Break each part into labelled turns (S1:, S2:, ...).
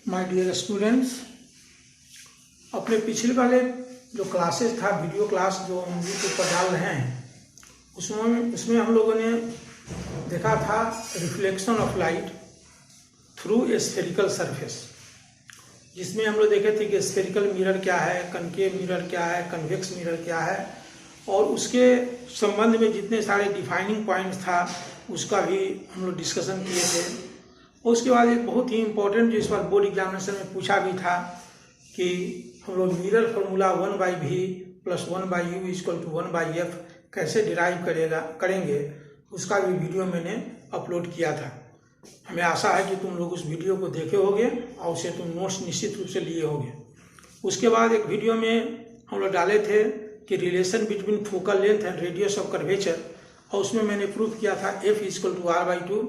S1: My dear students, अपने पिछले वाले जो क्लासेस था, वीडियो क्लास जो हम यूट्यूब पर डाल रहे हैं, उसमें हम लोगों ने देखा था reflection of light through a spherical surface, जिसमें हम लोग देखे थे कि स्फेरिकल मिरर क्या है, कनकेव मिरर क्या है, कन्वेक्स मिरर क्या है, और उसके संबंध में जितने सारे डिफाइनिंग पॉइंट्स था उसका भी हम लोग डिस्कशन किए थे। और उसके बाद एक बहुत ही इम्पोर्टेंट जो इस बार बोर्ड एग्जामिनेशन में पूछा भी था कि हम लोग mirror formula 1/v + 1/u = 1/f कैसे डिराइव करेंगे, उसका भी वीडियो मैंने अपलोड किया था। हमें आशा है कि तुम लोग उस वीडियो को देखे होगे और उसे तुम नोट्स निश्चित रूप से लिए होगे। उसके बाद एक वीडियो में हम लोग डाले थे कि relation between focal length and radius of curvature, और उसमें मैंने प्रूफ किया था f = r/2।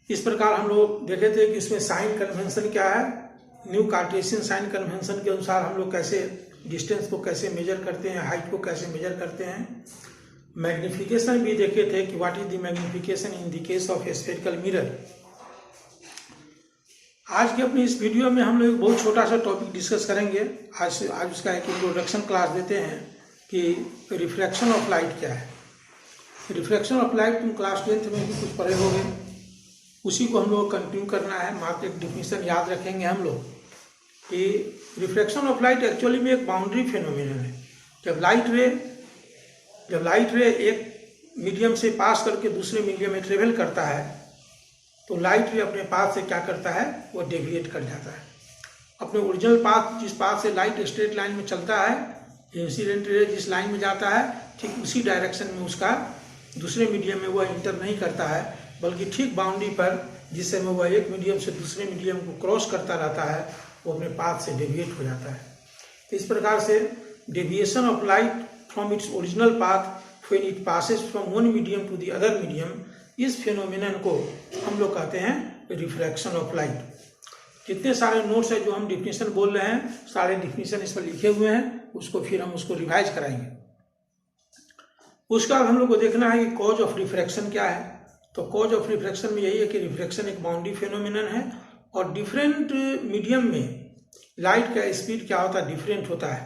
S1: इस प्रकार हम लोग देखे थे कि इसमें साइन कन्वेंशन क्या है, न्यू कार्टेशियन साइन कन्वेंशन के अनुसार हम लोग कैसे डिस्टेंस को कैसे मेजर करते हैं, हाइट को कैसे मेजर करते हैं। मैग्निफिकेशन भी देखे थे कि what is the magnification in the case of A spherical mirror. आज के अपनी इस वीडियो में हम लोग एक बहुत छोटा सा टॉपिक डिस्कस करेंगे। आज उसका एक इंट्रोडक्शन क्लास देते हैं कि रिफ्रैक्शन ऑफ लाइट क्या है। रिफ्रैक्शन ऑफ लाइट तुम क्लास 10th में भी कुछ पढ़े होंगे, उसी को हम लोग कंटिन्यू करना है। मात्र एक डिफिनेशन याद रखेंगे हम लोग कि रिफ्रैक्शन ऑफ लाइट एक्चुअली में एक बाउंड्री फेनोमेनन है। जब लाइट रे एक मीडियम से पास करके दूसरे मीडियम में ट्रेवल करता है तो लाइट रे अपने पाथ से क्या करता है, वो डेविएट कर जाता है अपने ओरिजिनल पाथ। जिस पाथ से लाइट स्ट्रेट लाइन में चलता है, इंसिडेंट रे जिस लाइन में जाता है, ठीक उसी डायरेक्शन में उसका दूसरे मीडियम में वह इंटर नहीं करता है, बल्कि ठीक बाउंड्री पर जिस समय वह एक मीडियम से दूसरे मीडियम को क्रॉस करता रहता है, वो अपने पाथ से डेविएट हो जाता है। तो इस प्रकार से deviation of light from its original path when it passes from one medium to the other medium, इस फेनोमेनन को हम लोग कहते हैं रिफ्रैक्शन ऑफ लाइट। जितने सारे नोट्स है जो हम डिफिनेशन बोल रहे हैं, सारे डिफिनेशन इस पर लिखे हुए हैं, उसको फिर हम उसको रिवाइज कराएंगे। उसका हम लोग को देखना है कि कॉज ऑफ रिफ्रैक्शन क्या है। तो कॉज ऑफ रिफ्रैक्शन में यही है कि रिफ्रैक्शन एक बाउंड्री फेनोमेनन है और डिफरेंट मीडियम में लाइट का स्पीड क्या होता है, डिफरेंट होता है।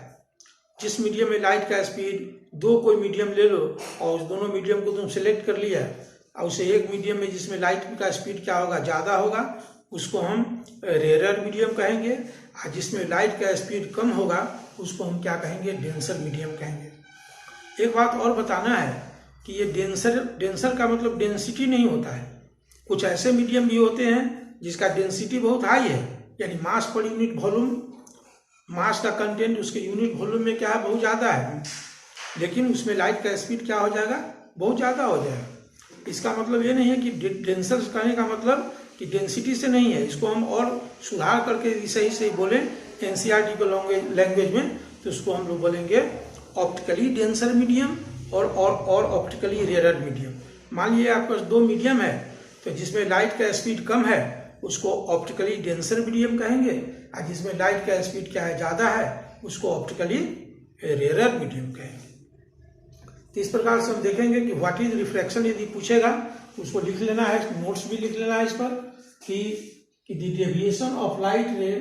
S1: जिस मीडियम में लाइट का स्पीड, दो कोई मीडियम ले लो और उस दोनों मीडियम को तुम सेलेक्ट कर लिया और उसे एक मीडियम में जिसमें लाइट का स्पीड क्या होगा, ज़्यादा होगा, उसको हम रेयर मीडियम कहेंगे। और जिसमें लाइट का स्पीड कम होगा उसको हम क्या कहेंगे, डेंसर मीडियम कहेंगे। एक बात और बताना है कि ये डेंसर का मतलब डेंसिटी नहीं होता है। कुछ ऐसे मीडियम भी होते हैं जिसका डेंसिटी बहुत हाई है, यानी मास पर यूनिट वॉल्यूम, मास का कंटेंट उसके यूनिट वॉल्यूम में क्या है, बहुत ज़्यादा है, लेकिन उसमें लाइट का स्पीड क्या हो जाएगा, बहुत ज़्यादा हो जाएगा। इसका मतलब ये नहीं है कि डेंसर कहने का मतलब कि डेंसिटी से नहीं है। इसको हम और सुधार करके सही से बोलें NCERT के लैंग्वेज में, तो उसको हम लोग बोलेंगे ऑप्टिकली डेंसर मीडियम और ऑप्टिकली रेयर मीडियम। मान लीजिए आपके पास दो मीडियम है, तो जिसमें लाइट का स्पीड कम है उसको ऑप्टिकली डेंसर मीडियम कहेंगे, और जिसमें लाइट का स्पीड क्या है, ज़्यादा है, उसको ऑप्टिकली रेयर मीडियम कहेंगे। तो इस प्रकार से हम देखेंगे कि व्हाट इज रिफ्रैक्शन। यदि पूछेगा तो उसको लिख लेना है, नोट्स भी लिख लेना है इस पर कि the deviation of light ray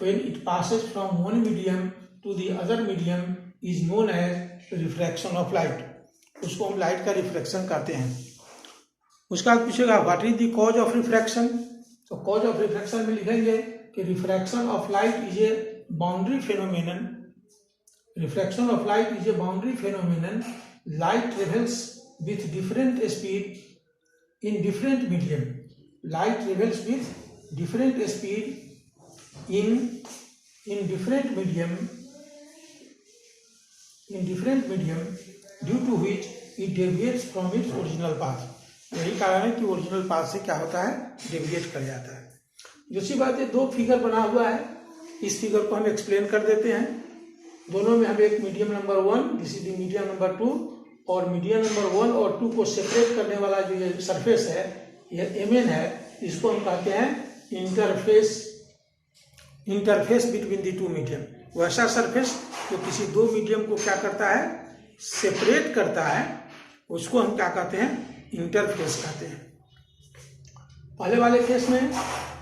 S1: when it passes from one medium to the other medium is known as refraction of light. उसको हम लाइट का रिफ्रैक्शन कहते हैं। उसका पूछेगा what is the cause of refraction. तो कॉज ऑफ रिफ्रैक्शन में लिखेंगे कि refraction of light is a boundary phenomenon. Refraction of light is a boundary phenomenon. Light travels with different speed in different medium. Light travels with different speed in different medium due to which it deviates from its original path. यही कारण है कि original path से क्या होता है, deviate कर जाता है। दूसरी बात है, दो फिगर बना हुआ है, इस फिगर को हम एक्सप्लेन कर देते हैं। दोनों में हम एक medium number 1, this is the medium number 2, और मीडियम नंबर 1 और 2 को सेपरेट करने वाला जो ये सरफेस है, ये MN है, इसको हम कहते हैं interface between the two medium. वैसा सरफेस जो किसी दो मीडियम को क्या करता है, सेपरेट करता है, उसको हम क्या कहते हैं, इंटरफेस कहते हैं। पहले वाले केस में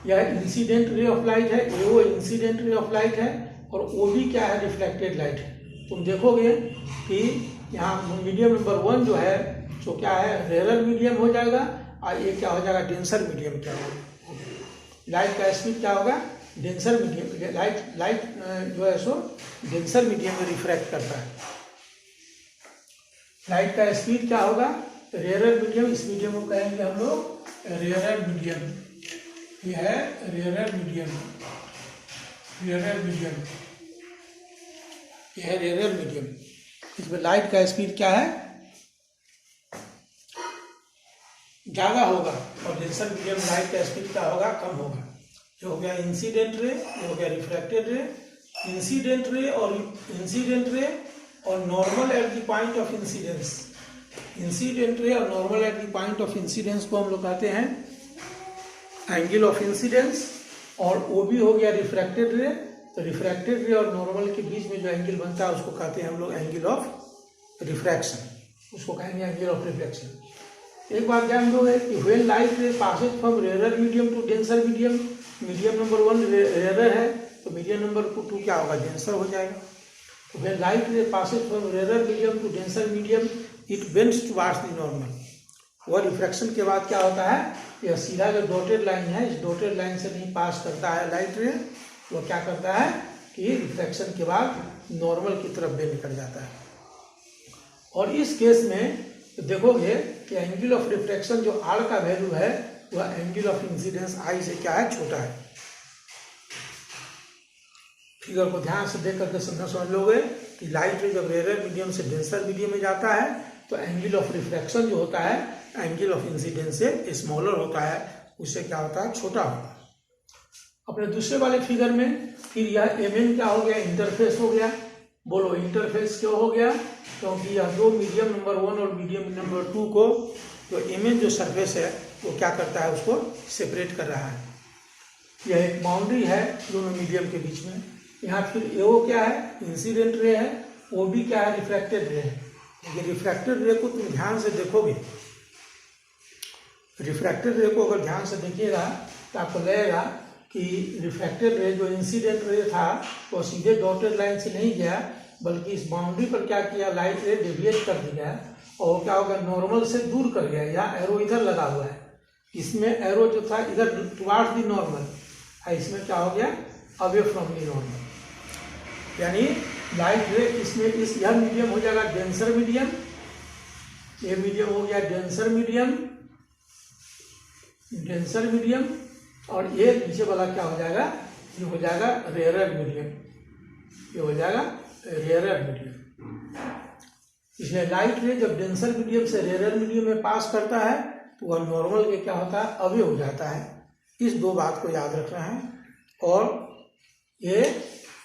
S1: यह इंसिडेंट रे ऑफ लाइट है, एओ इंसिडेंट रे ऑफ लाइट है और ओबी क्या है, रिफ्लेक्टेड लाइट है। तुम देखोगे कि यहाँ मीडियम नंबर 1 जो है जो क्या है, रेयर मीडियम हो जाएगा और ये क्या हो जाएगा, डेंसर मीडियम क्या होगा। लाइट का स्पीड क्या होगा, डेंसर मीडियम, लाइट जो है सो डेंसर मीडियम में रिफ्रैक्ट करता है। लाइट का स्पीड क्या होगा, रेयर मीडियम, इस मीडियम को कहेंगे हम लोग रेयर मीडियम। ये है रेयर मीडियम, रेयर मीडियम, ये है रेयर मीडियम। इसमें लाइट का स्पीड क्या है, ज़्यादा होगा और डेंसर मीडियम लाइट का स्पीड क्या होगा, कम होगा। ये हो गया इंसिडेंट रे, ये हो गया रिफ्रैक्टेड रे। इंसिडेंट रे और normal at the point of incidence, incident ray और normal at the point of incidence को हम लोग कहते हैं एंगल ऑफ इंसिडेंस। और वो भी हो गया रिफ्रैक्टेड रे, तो रिफ्रैक्टेड रे और नॉर्मल के बीच में जो एंगल बनता है उसको कहते हैं हम लोग एंगल ऑफ रिफ्रैक्शन, उसको कहेंगे एंगल ऑफ रिफ्रैक्शन। एक बात ध्यान दोगे कि when light ray passes from rare medium to denser medium, medium number 1 rare है तो मीडियम नंबर 2 क्या होगा, डेंसर हो जाएगा। तो when light ray passes from rare medium to denser medium it bends towards the normal. वह refraction के बाद क्या होता है, यह सीधा जो डॉटेड लाइन है इस डॉटेड लाइन से नहीं पास करता है लाइट रे, वो क्या करता है कि रिफ्रैक्शन के बाद नॉर्मल की तरफ बेंड कर जाता है। और इस केस में तो देखोगे कि एंगल ऑफ रिफ्रैक्शन जो आर का वैल्यू है वह एंगल ऑफ इंसिडेंस आई से क्या है, छोटा है। फिगर को ध्यान से देख करके समझ लोगे कि लाइट रे जब रेयर मीडियम से डेंसर मीडियम में जाता है तो एंगल ऑफ रिफ्रैक्शन जो होता है एंगल ऑफ इंसिडेंस से स्मॉलर होता है, उससे क्या होता है, छोटा होता है। अपने दूसरे वाले फिगर में फिर यह एमएन क्या हो गया, इंटरफेस हो गया। बोलो इंटरफेस क्यों हो गया, क्योंकि यह दो मीडियम नंबर 1 और मीडियम नंबर 2 को जो एमएन जो सरफेस है वो क्या करता है, उसको सेपरेट कर रहा है। यह एक बाउंड्री है दोनों मीडियम के बीच में। यहाँ फिर एओ क्या है, इंसिडेंट रे है, वो भी क्या है, रिफ्रैक्टेड रे है। लेकिन रिफ्रैक्टेड रे को तुम ध्यान से देखोगे, रिफ्रैक्टेड रे को अगर ध्यान से देखिएगा तो आपको लगेगा कि रिफ्रैक्टेड रे जो इंसिडेंट रे था वो सीधे डॉटेड लाइन से नहीं गया, बल्कि इस बाउंड्री पर क्या किया, लाइट रे डेविएट कर दिया और क्या हो गया, नॉर्मल से दूर कर गया। यहाँ एरो इधर लगा हुआ है, इसमें एरो जो था इधर टुवर्ड्स द नॉर्मल, इसमें क्या हो गया, अवे फ्रॉम द नॉर्मल। यानी लाइट रे इसमें इस यह मीडियम हो जाएगा डेंसर मीडियम, ये मीडियम हो गया डेंसर मीडियम, डेंसर मीडियम, और ये नीचे वाला क्या हो जाएगा, ये हो जाएगा रेयर मीडियम, ये हो जाएगा रेयर मीडियम। इसलिए लाइट रे जब डेंसर मीडियम से रेयर मीडियम में पास करता है तो वह नॉर्मल के क्या होता है, अवे हो जाता है। इस दो बात को याद रखना है। और ये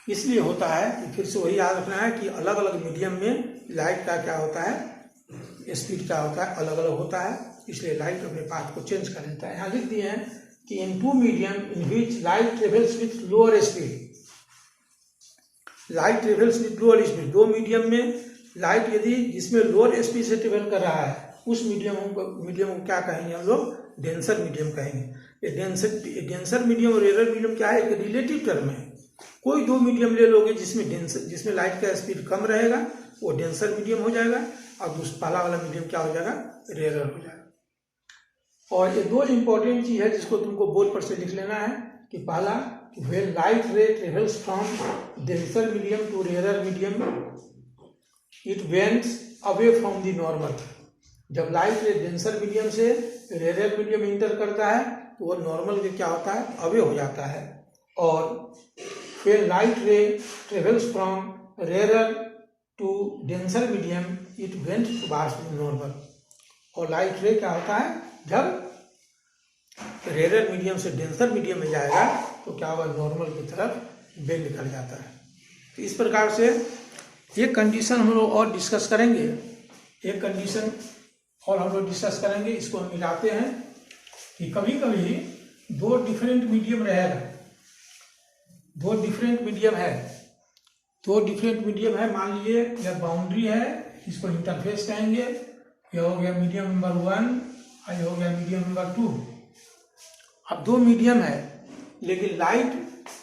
S1: इसलिए होता है कि फिर से वही याद रखना है कि अलग अलग मीडियम में लाइट का क्या होता है, स्पीड क्या होता है, अलग अलग होता है। इसलिए लाइट अपने पाथ को चेंज कर लेता है। यहाँ लिख दिए हैं कि in two medium in which light travels with lower speed, light travels with lower speed, दो मीडियम में लाइट यदि जिसमें लोअर स्पीड से ट्रेवल कर रहा है उस मीडियम को क्या कहेंगे हम लोग, डेंसर मीडियम कहेंगे। ये डेंसर मीडियम और रेयर मीडियम क्या है, एक रिलेटिव टर्म है। कोई दो मीडियम ले लोगे जिसमें लाइट का स्पीड कम रहेगा वो डेंसर मीडियम हो जाएगा और पहला वाला मीडियम क्या हो जाएगा, रेयर हो जाएगा। और ये दो इंपॉर्टेंट चीज है जिसको तुमको बोर्ड पर से लिख लेना है कि पहला, when light ray travels from denser medium to rare medium it bends away from the normal. जब लाइट रे डेंसर मीडियम से रेयर मीडियम इंटर करता है तो वो नॉर्मल के क्या होता है, अवे हो जाता है। और फिर light ray travels from rare to denser medium it bends towards the normal. और लाइट रे क्या होता है, जब रेयर मीडियम से डेंसर मीडियम में जाएगा तो क्या होगा, नॉर्मल की तरफ बेंड कर जाता है। तो इस प्रकार से ये कंडीशन हम लोग और डिस्कस करेंगे, एक कंडीशन और हम लोग डिस्कस करेंगे। इसको हम मिलाते हैं कि कभी कभी दो डिफरेंट मीडियम रहेगा, दो डिफरेंट मीडियम है, दो डिफरेंट मीडियम है। मान लीजिए यह बाउंड्री है, इसको इंटरफेस कहेंगे। यह हो गया मीडियम नंबर 1 और यह हो गया मीडियम नंबर 2। अब दो मीडियम है, लेकिन लाइट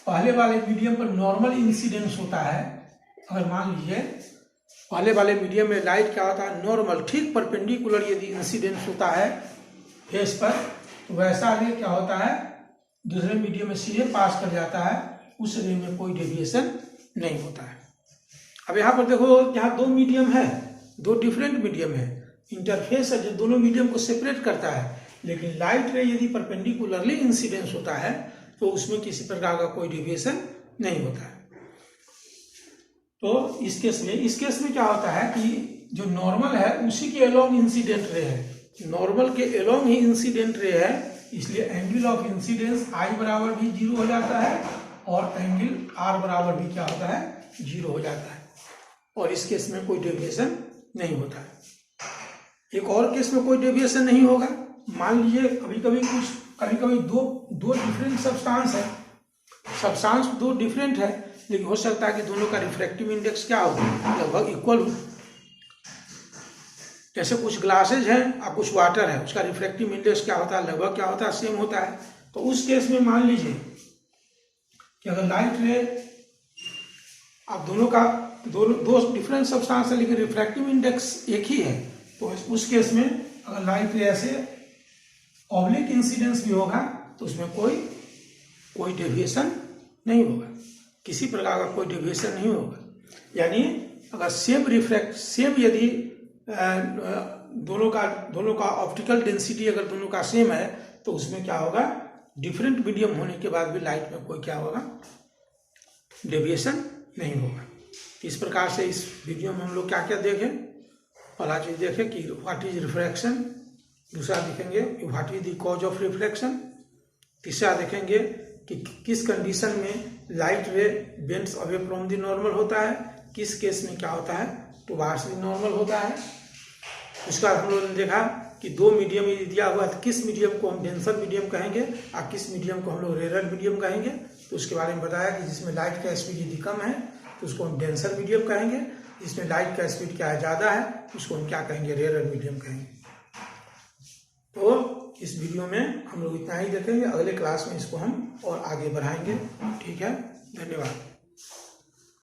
S1: पहले वाले मीडियम पर नॉर्मल इंसिडेंस होता है। अगर मान लीजिए पहले वाले मीडियम में लाइट क्या होता है, नॉर्मल ठीक परपेंडिकुलर यदि इंसिडेंस होता है फेस पर, तो वैसा रे क्या होता है दूसरे मीडियम में सीधे पास कर जाता है, उस रे में कोई डेविएशन नहीं होता है। अब यहाँ पर देखो, यहाँ दो मीडियम है, दो डिफरेंट मीडियम है, इंटरफेस है जो दोनों मीडियम को सेपरेट करता है, लेकिन लाइट रे यदि परपेंडिकुलरली इंसिडेंस होता है तो उसमें किसी प्रकार का कोई डेविएशन नहीं होता है। तो इस केस में क्या होता है कि जो नॉर्मल है उसी के अलोंग इंसिडेंट रे है, नॉर्मल के अलोंग ही इंसिडेंट रे है, इसलिए एंगल ऑफ इंसिडेंस I बराबर भी 0 हो जाता है और एंगल R बराबर भी क्या होता है 0 हो जाता है, और इस केस में कोई डेविएशन नहीं होता है। एक और केस में कोई डेविएशन नहीं होगा। मान लीजिए कभी कभी दो डिफरेंट सब्सटेंस है, सब्सटेंस दो डिफरेंट है, लेकिन हो सकता है कि दोनों का रिफ्रैक्टिव इंडेक्स क्या हो, लगभग इक्वल हो। जैसे कुछ ग्लासेज हैं और कुछ वाटर है, उसका रिफ्रैक्टिव इंडेक्स क्या होता है, लगभग क्या होता है, सेम होता है। तो उस केस में मान लीजिए कि अगर लाइट रे आप दो डिफरेंट सब्सटेंस है लेकिन रिफ्रैक्टिव इंडेक्स एक ही है, तो उस केस में अगर लाइट रे ऐसे ऑब्लिक इंसिडेंस भी होगा तो उसमें कोई डेविएशन नहीं होगा, किसी प्रकार का कोई डेविएशन नहीं होगा। यानी अगर सेम यदि दोनों का ऑप्टिकल डेंसिटी अगर दोनों का सेम है तो उसमें क्या होगा, डिफरेंट मीडियम होने के बाद भी लाइट में कोई क्या होगा, डेविएशन नहीं होगा। इस प्रकार से इस वीडियो में हम लोग क्या क्या देखें, पहला चीज देखें कि व्हाट इज रिफ्रैक्शन, दूसरा देखेंगे कि what is the cause of reflection, तीसरा देखेंगे कि किस कंडीशन में light ray bends away from the normal होता है, किस केस में क्या होता है टुवार्ड्स द नॉर्मल होता है। उसका हम लोगों ने देखा कि दो मीडियम यदि दिया हुआ है, किस मीडियम को हम डेंसर मीडियम कहेंगे और किस मीडियम को हम लोग रेयर मीडियम कहेंगे। तो उसके बारे में बताया कि जिसमें लाइट का स्पीड यदि कम है तो उसको हम डेंसर मीडियम कहेंगे, जिसमें लाइट का स्पीड क्या है ज़्यादा है उसको हम क्या कहेंगे, रेयर मीडियम कहेंगे। तो इस वीडियो में हम लोग इतना ही देखेंगे, अगले क्लास में इसको हम और आगे बढ़ाएंगे। ठीक है, धन्यवाद।